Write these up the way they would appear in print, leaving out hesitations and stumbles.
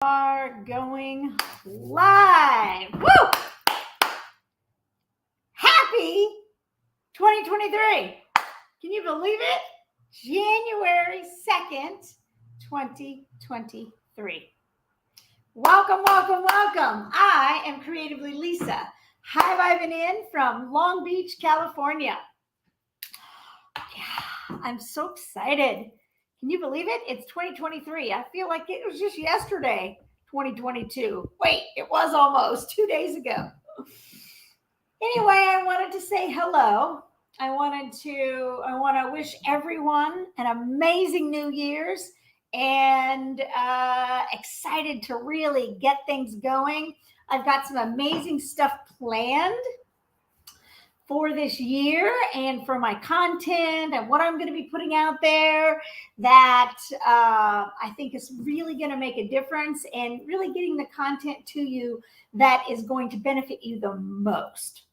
Are going live. Woo! Happy 2023. Can you believe it? January 2nd, 2023. Welcome. I am Creatively Lisa, high-vibing in from Long Beach, California. Yeah, I'm so excited. Can you believe it? It's 2023. I feel like it was just yesterday, 2022. Wait, it was almost 2 days ago. Anyway, I wanted to say hello. I want to wish everyone an amazing New Year's and excited to really get things going. I've got some amazing stuff planned for this year and for my content and what I'm going to be putting out there that I think is really going to make a difference and really getting the content to you that is going to benefit you the most.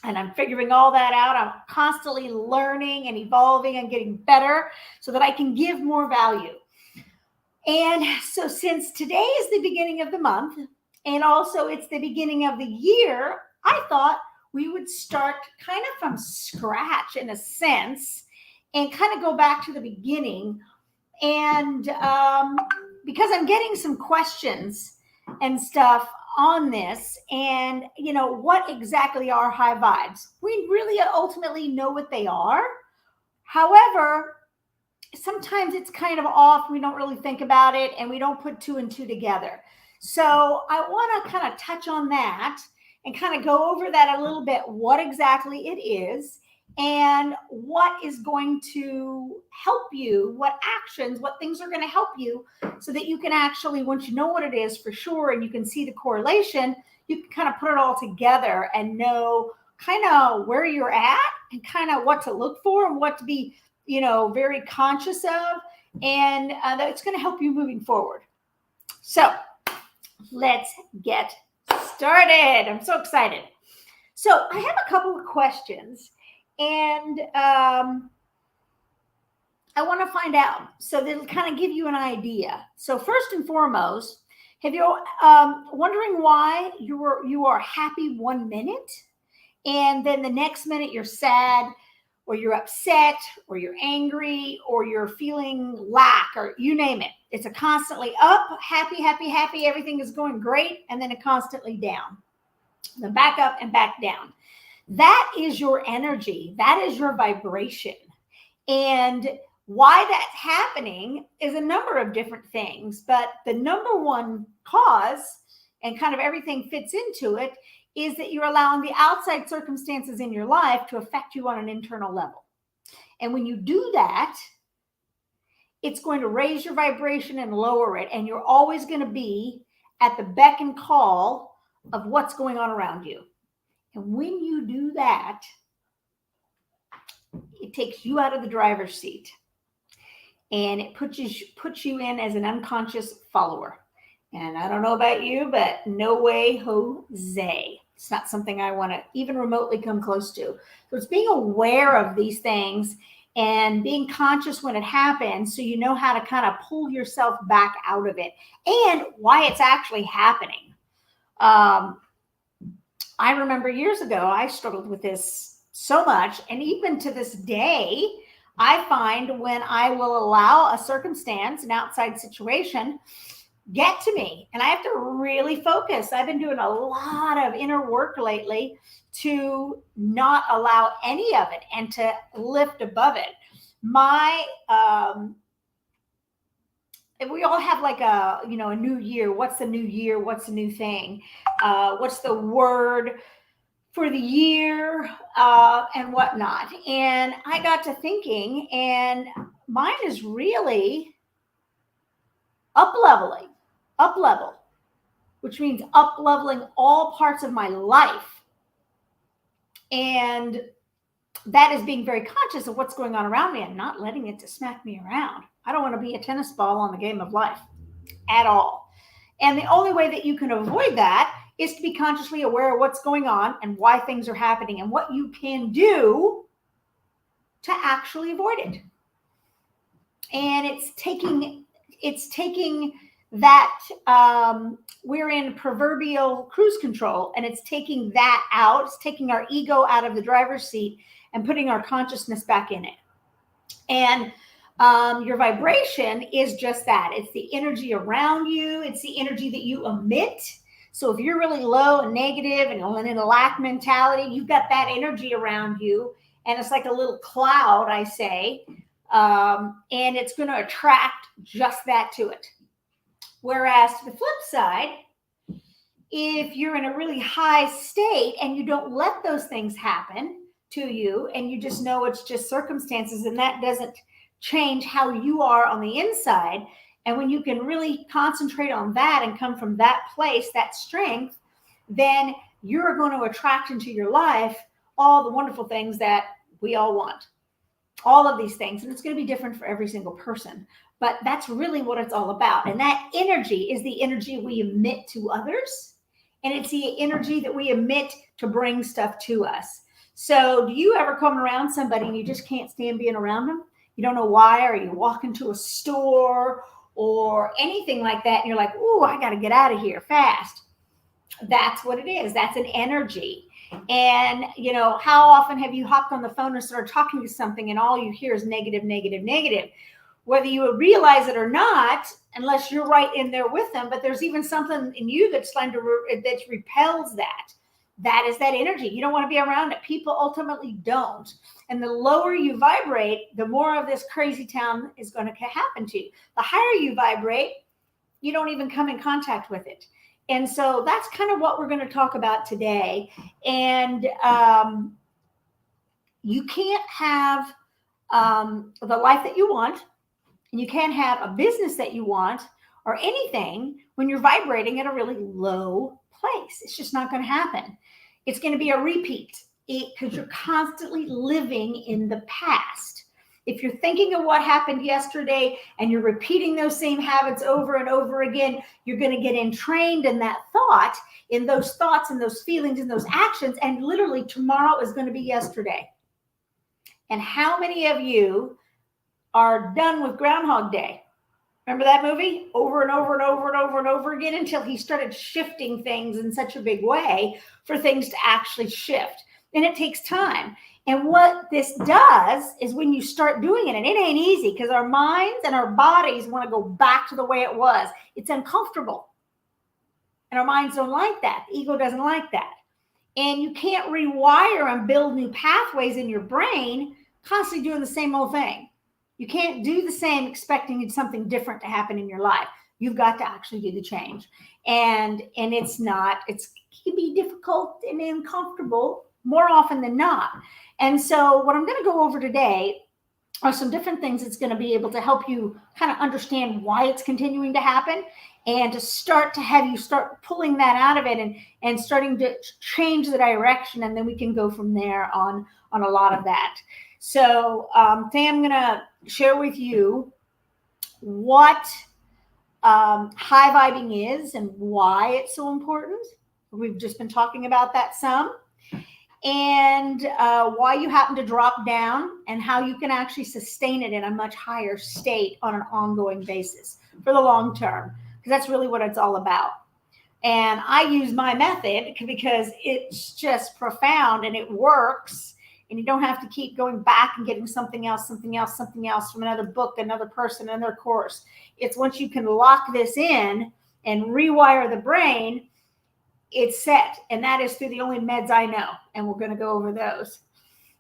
And I'm figuring all that out. I'm constantly learning and evolving and getting better so that I can give more value. And so since today is the beginning of the month and also it's the beginning of the year, I thought we would start kind of from scratch in a sense and kind of go back to the beginning. And because I'm getting some questions and stuff on this and, what exactly are high vibes? We really ultimately know what they are. However, sometimes it's kind of off. We don't really think about it and we don't put two and two together. So I want to kind of touch on that and kind of go over that a little bit, what exactly it is and what is going to help you, what actions, what things are going to help you so that you can actually, once you know what it is for sure and you can see the correlation, you can kind of put it all together and know kind of where you're at and kind of what to look for and what to be, very conscious of. And that's going to help you moving forward. So let's get started. I'm so excited. So I have a couple of questions and I want to find out. So that'll kind of give you an idea. So first and foremost, have you wondering why you are happy 1 minute and then the next minute you're sad or you're upset or you're angry or you're feeling lack or you name it. It's a constantly up, happy, everything is going great, and then a constantly down. Then back up and back down. That is your energy. That is your vibration. And why that's happening is a number of different things, but the number one cause, and kind of everything fits into it, is that you're allowing the outside circumstances in your life to affect you on an internal level. And when you do that, it's going to raise your vibration and lower it. And you're always going to be at the beck and call of what's going on around you. And when you do that, it takes you out of the driver's seat. And it puts you in as an unconscious follower. And I don't know about you, but no way, Jose. It's not something I want to even remotely come close to. So it's being aware of these things and being conscious when it happens so you know how to kind of pull yourself back out of it and why it's actually happening. I remember years ago, I struggled with this so much. And even to this day, I find when I will allow a circumstance, an outside situation, get to me and I have to really focus. I've been doing a lot of inner work lately to not allow any of it and to lift above it. We all have like a new year. What's the new year? What's the new thing? What's the word for the year and whatnot? And I got to thinking and mine is really up level, which means up leveling all parts of my life. And that is being very conscious of what's going on around me and not letting it to smack me around. I don't want to be a tennis ball on the game of life at all. And the only way that you can avoid that is to be consciously aware of what's going on and why things are happening and what you can do to actually avoid it. And it's taking that we're in proverbial cruise control, and it's taking that out. It's taking our ego out of the driver's seat and putting our consciousness back in it. And your vibration is just that. It's the energy around you. It's the energy that you emit. So if you're really low and negative and in a lack mentality, you've got that energy around you, and it's like a little cloud, I say, and it's going to attract just that to it. Whereas to the flip side, if you're in a really high state and you don't let those things happen to you, and you just know it's just circumstances, and that doesn't change how you are on the inside, and when you can really concentrate on that and come from that place, that strength, then you're going to attract into your life all the wonderful things that we all want. All of these things. And it's going to be different for every single person. But that's really what it's all about. And that energy is the energy we emit to others. And it's the energy that we emit to bring stuff to us. So do you ever come around somebody and you just can't stand being around them? You don't know why, or you walk into a store or anything like that, and you're like, "Ooh, I got to get out of here fast." That's what it is. That's an energy. And, how often have you hopped on the phone and started talking to something and all you hear is negative, negative, negative? Whether you realize it or not, unless you're right in there with them, but there's even something in you that's that repels that. That is that energy. You don't want to be around it. People ultimately don't. And the lower you vibrate, the more of this crazy town is going to happen to you. The higher you vibrate, you don't even come in contact with it. And so that's kind of what we're going to talk about today. And you can't have the life that you want, and you can't have a business that you want or anything when you're vibrating at a really low place. It's just not going to happen. It's going to be a repeat because you're constantly living in the past. If you're thinking of what happened yesterday and you're repeating those same habits over and over again, you're going to get entrained in that thought, in those thoughts and those feelings and those actions. And literally tomorrow is going to be yesterday. And how many of you are done with Groundhog Day? Remember that movie? Over and over and over and over and over again until he started shifting things in such a big way for things to actually shift. And it takes time. And what this does is when you start doing it, and it ain't easy because our minds and our bodies want to go back to the way it was. It's uncomfortable. And our minds don't like that. The ego doesn't like that. And you can't rewire and build new pathways in your brain constantly doing the same old thing. You can't do the same expecting something different to happen in your life. You've got to actually do the change. And it can be difficult and uncomfortable more often than not. And so what I'm going to go over today are some different things that's going to be able to help you kind of understand why it's continuing to happen, and to start to have you start pulling that out of it and starting to change the direction. And then we can go from there on a lot of that. So today I'm going to share with you what high vibing is and why it's so important. We've just been talking about that some. And why you happen to drop down and how you can actually sustain it in a much higher state on an ongoing basis for the long term, because that's really what it's all about. And I use my method because it's just profound and it works, and you don't have to keep going back and getting something else from another book, another person, another course. It's once you can lock this in and rewire the brain, it's set. And that is through the only meds I know. And we're going to go over those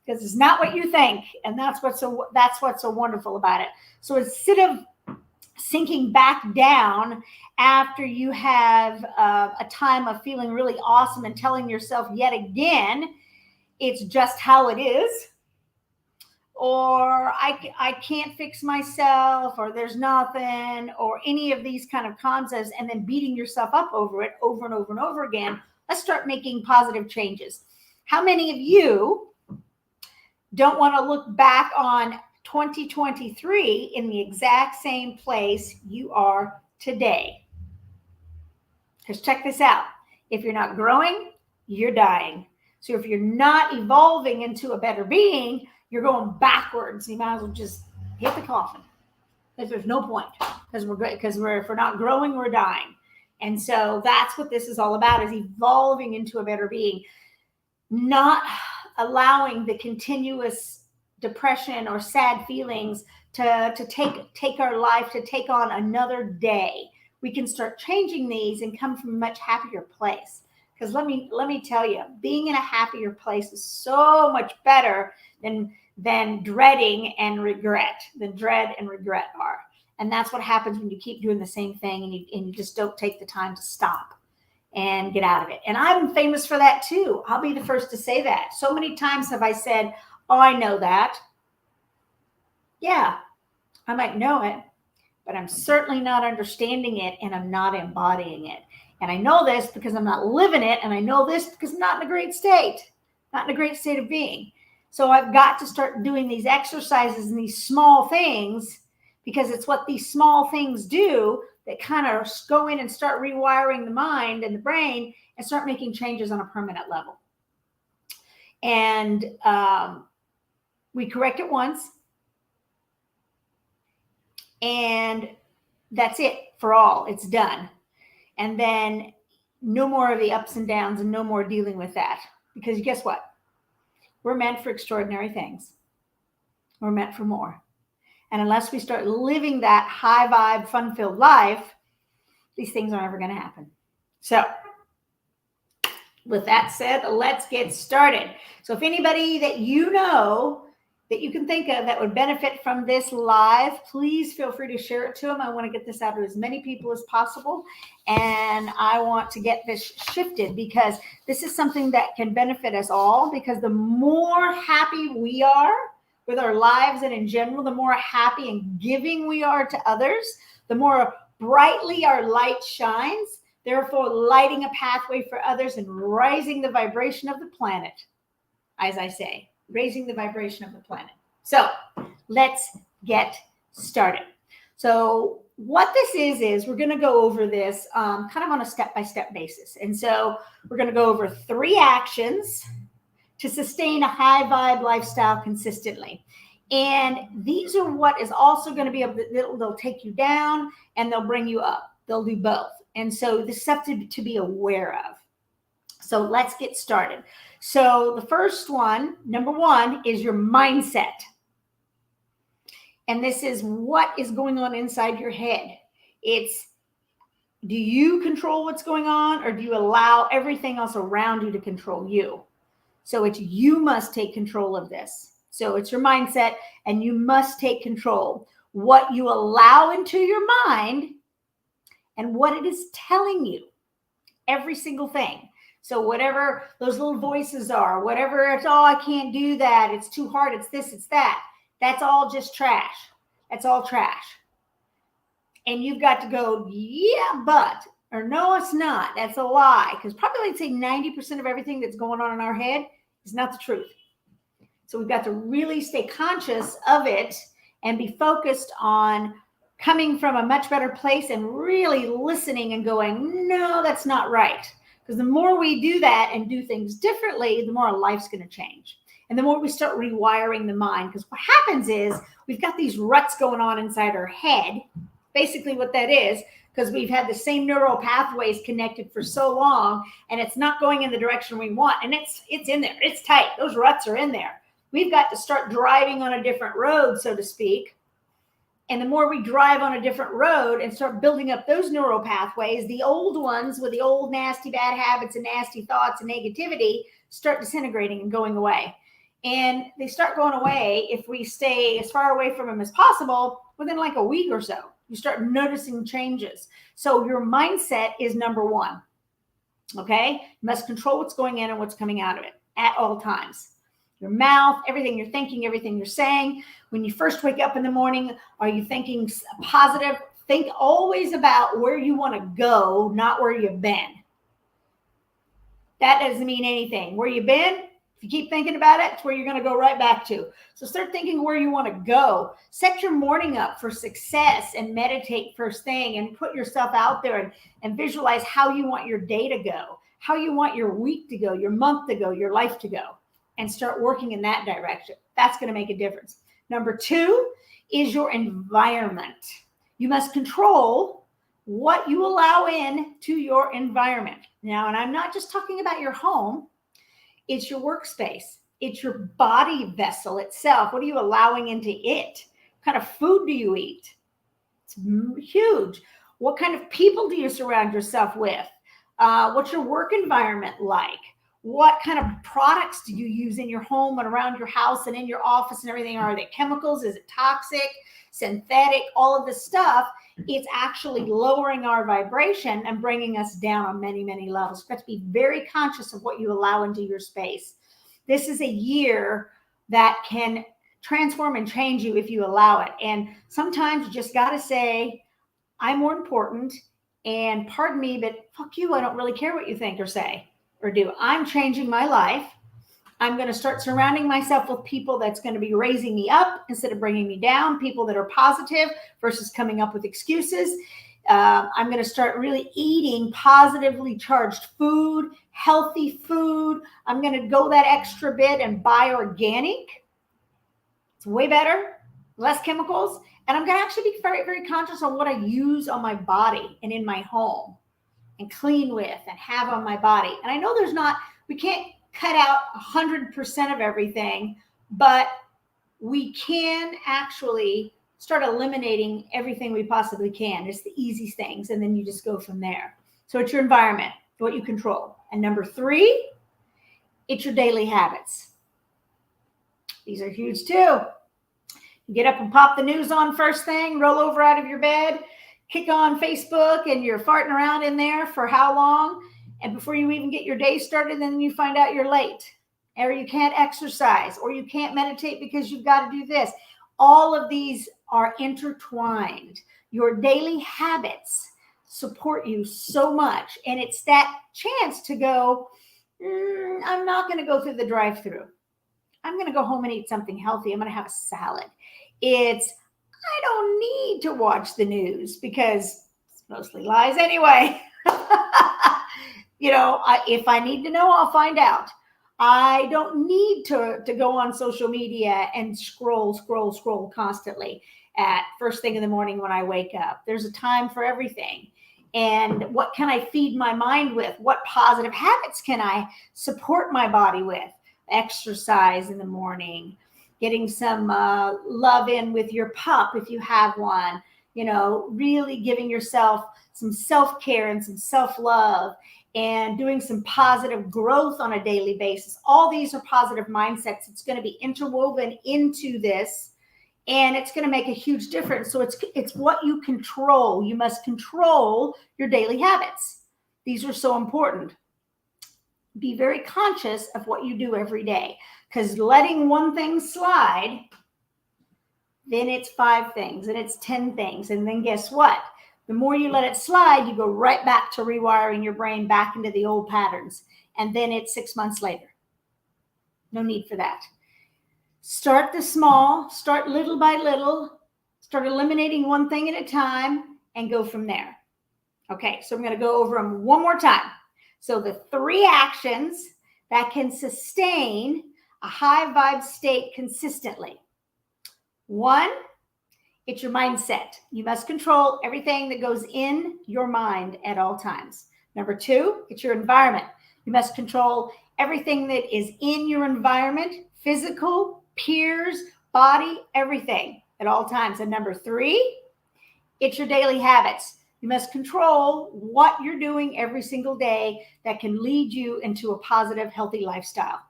because it's not what you think. And that's what's so wonderful about it. So instead of sinking back down after you have a time of feeling really awesome and telling yourself yet again, it's just how it is, or I can't fix myself, or there's nothing, or any of these kind of concepts, and then beating yourself up over it over and over and over again. Let's start making positive changes. How many of you don't want to look back on 2023 in the exact same place you are today? Because check this out. If you're not growing, you're dying. So if you're not evolving into a better being, you're going backwards. You might as well just hit the coffin. Because there's no point. Because if we're not growing, we're dying. And so that's what this is all about, is evolving into a better being, not allowing the continuous depression or sad feelings to take our life, to take on another day. We can start changing these and come from a much happier place. Because let me tell you, being in a happier place is so much better than dreading and regret, than dread and regret are. And that's what happens when you keep doing the same thing and you just don't take the time to stop and get out of it. And I'm famous for that too. I'll be the first to say that. So many times have I said, oh, I know that. Yeah, I might know it, but I'm certainly not understanding it, and I'm not embodying it. And I know this because I'm not living it, and I know this because I'm not in a great state of being. So I've got to start doing these exercises and these small things, because it's what these small things do that kind of go in and start rewiring the mind and the brain and start making changes on a permanent level. And we correct it once, and that's it for all. It's done. And then no more of the ups and downs, and no more dealing with that. Because guess what? We're meant for extraordinary things. We're meant for more. And unless we start living that high vibe, fun-filled life, these things are never going to happen. So with that said, let's get started. So if anybody that you know that you can think of that would benefit from this live, please feel free to share it to them. I want to get this out to as many people as possible. And I want to get this shifted, because this is something that can benefit us all. Because the more happy we are with our lives and in general, the more happy and giving we are to others, the more brightly our light shines, therefore lighting a pathway for others and raising the vibration of the planet, as I say. Raising the vibration of the planet. So let's get started. So what this is we're going to go over this kind of on a step-by-step basis. And so we're going to go over 3 actions to sustain a high vibe lifestyle consistently. And these are what is also going to be able to, they'll take you down and they'll bring you up. They'll do both. And so this is something to be aware of. So let's get started. So the first one, number 1, is your mindset. And this is what is going on inside your head. It's, do you control what's going on, or do you allow everything else around you to control you? So it's, you must take control of this. So it's your mindset, and you must take control. What you allow into your mind and what it is telling you, every single thing. So whatever those little voices are, whatever it's, oh, I can't do that, it's too hard, it's this, it's that. That's all just trash. That's all trash. And you've got to go, yeah, but, or no, it's not. That's a lie. Because probably I'd say 90% of everything that's going on in our head is not the truth. So we've got to really stay conscious of it and be focused on coming from a much better place and really listening and going, no, that's not right. Because the more we do that and do things differently, the more our life's going to change. And the more we start rewiring the mind. Because what happens is we've got these ruts going on inside our head. Basically what that is, because we've had the same neural pathways connected for so long, and it's not going in the direction we want. And it's in there. It's tight. Those ruts are in there. We've got to start driving on a different road, so to speak. And the more we drive on a different road and start building up those neural pathways, the old ones with the old nasty bad habits and nasty thoughts and negativity start disintegrating and going away. And they start going away if we stay as far away from them as possible within like a week or so. You start noticing changes. So your mindset is number 1. Okay? You must control what's going in and what's coming out of it at all times. Your mouth, everything you're thinking, everything you're saying. When you first wake up in the morning, are you thinking positive? Think always about where you want to go, not where you've been. That doesn't mean anything. Where you've been, if you keep thinking about it, it's where you're going to go right back to. So start thinking where you want to go. Set your morning up for success and meditate first thing and put yourself out there and visualize how you want your day to go, how you want your week to go, your month to go, your life to go. And start working in that direction. That's going to make a difference. Number 2 is your environment. You must control what you allow in to your environment. Now, and I'm not just talking about your home, it's your workspace. It's your body vessel itself. What are you allowing into it? What kind of food do you eat? It's huge. What kind of people do you surround yourself with? What's your work environment like? What kind of products do you use in your home and around your house and in your office and everything? Are they chemicals? Is it toxic, synthetic, all of this stuff? It's actually lowering our vibration and bringing us down on many, many levels. You have to be very conscious of what you allow into your space. This is a year that can transform and change you if you allow it. And sometimes you just got to say, I'm more important, and pardon me, but fuck you. I don't really care what you think or say or do. I'm changing my life. I'm going to start surrounding myself with people that's going to be raising me up instead of bringing me down, people that are positive versus coming up with excuses. I'm going to start really eating positively charged food, healthy food. I'm going to go that extra bit and buy organic. It's way better, less chemicals. And I'm going to actually be very, very conscious on what I use on my body and in my home and clean with and have on my body. And I know we can't cut out 100% of everything, but we can actually start eliminating everything we possibly can. It's the easy things. And then you just go from there. So it's your environment, what you control. And number 3, it's your daily habits. These are huge too. You get up and pop the news on first thing, roll over out of your bed, kick on Facebook, and you're farting around in there for how long? And before you even get your day started, then you find out you're late, or you can't exercise, or you can't meditate because you've got to do this. All of these are intertwined. Your daily habits support you so much. And it's that chance to go, I'm not going to go through the drive-thru. I'm going to go home and eat something healthy. I'm going to have a salad. I don't need to watch the news because it's mostly lies anyway. If I need to know, I'll find out. I don't need to go on social media and scroll constantly at first thing in the morning when I wake up. There's a time for everything. And what can I feed my mind with? What positive habits can I support my body with? Exercise in the morning, getting some love in with your pup if you have one, really giving yourself some self-care and some self-love and doing some positive growth on a daily basis. All these are positive mindsets. It's going to be interwoven into this, and it's going to make a huge difference. So it's what you control. You must control your daily habits. These are so important. Be very conscious of what you do every day, because letting one thing slide, then it's 5 things and it's 10 things. And then guess what? The more you let it slide, you go right back to rewiring your brain back into the old patterns. And then it's 6 months later. No need for that. Start the small, start little by little, start eliminating one thing at a time and go from there. Okay, so I'm going to go over them one more time. So the 3 actions that can sustain a high vibe state consistently. 1, it's your mindset. You must control everything that goes in your mind at all times. Number 2, it's your environment. You must control everything that is in your environment, physical, peers, body, everything at all times. And number 3, it's your daily habits. You must control what you're doing every single day that can lead you into a positive, healthy lifestyle.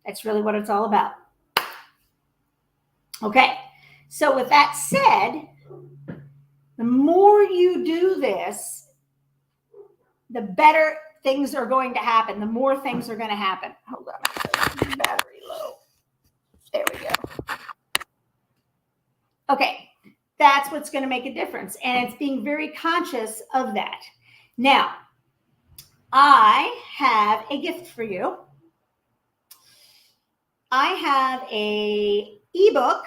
That's really what it's all about. Okay, so with that said, the more you do this, the better things are going to happen. The more things are going to happen. Hold on, battery low. There we go. Okay. That's what's going to make a difference. And it's being very conscious of that. Now, I have a gift for you. I have a ebook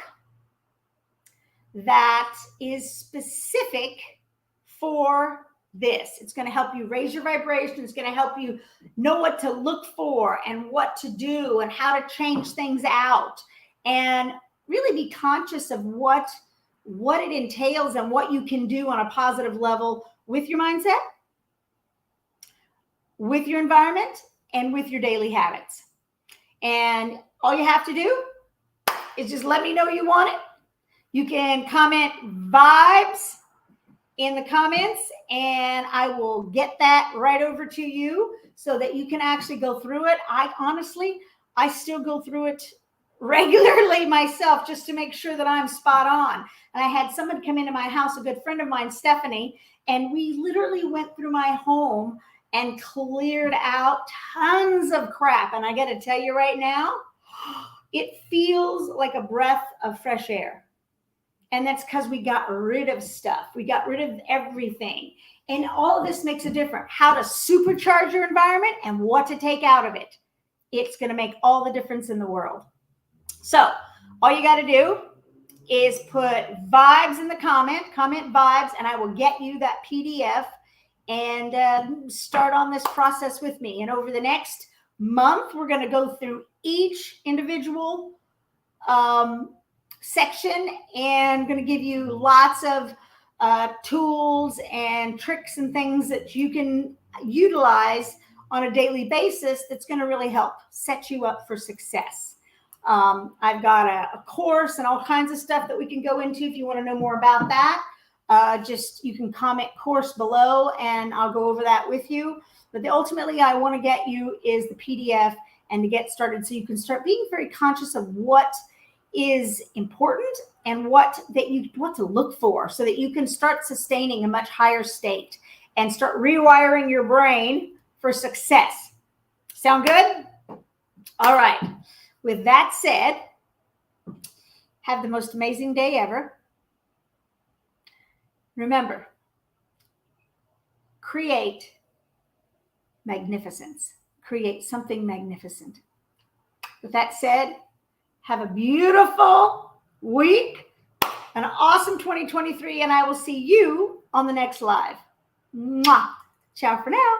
that is specific for this. It's going to help you raise your vibration. It's going to help you know what to look for and what to do and how to change things out. And really be conscious of what it entails and what you can do on a positive level with your mindset, with your environment, and with your daily habits. And all you have to do is just let me know you want it. You can comment vibes in the comments, and I will get that right over to you so that you can actually go through it. I still go through it regularly myself just to make sure that I'm spot on. And I had someone come into my house, a good friend of mine, Stephanie, and we literally went through my home and cleared out tons of crap. And I got to tell you right now, it feels like a breath of fresh air. And that's because we got rid of stuff. We got rid of everything. And all of this makes a difference. How to supercharge your environment and what to take out of it. It's going to make all the difference in the world. So all you got to do is put vibes in the comment vibes, and I will get you that PDF and start on this process with me. And over the next month, we're going to go through each individual section, and I'm going to give you lots of tools and tricks and things that you can utilize on a daily basis that's going to really help set you up for success. I've got a course and all kinds of stuff that we can go into if you want to know more about that. You can comment course below and I'll go over that with you. But ultimately, I want to get you is the PDF and to get started so you can start being very conscious of what is important and what to look for so that you can start sustaining a much higher state and start rewiring your brain for success. Sound good? All right. With that said, have the most amazing day ever. Remember, create magnificence. Create something magnificent. With that said, have a beautiful week, an awesome 2023, and I will see you on the next live. Mwah. Ciao for now.